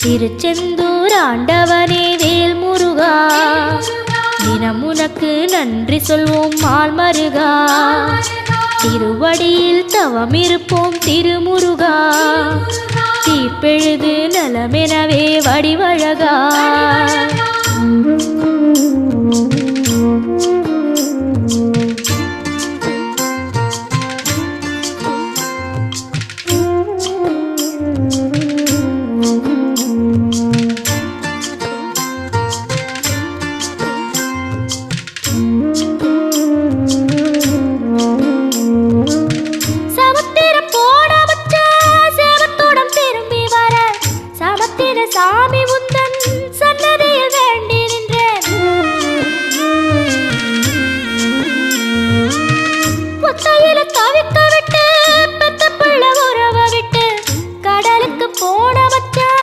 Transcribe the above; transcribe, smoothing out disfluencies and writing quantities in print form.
திருச்செந்தூர் ஆண்டவனே வேல் முருகா, தினம் உனக்கு நன்றி சொல்வோம் மால் மருகா. திருவடியில் தவம் இருப்போம் திருமுருகா, தீப்பெழுது நலமெனவே வடிவழகா. சாமி உந்தன் சன்னதியில் வேண்டி நின்றேன். ஒத்தையில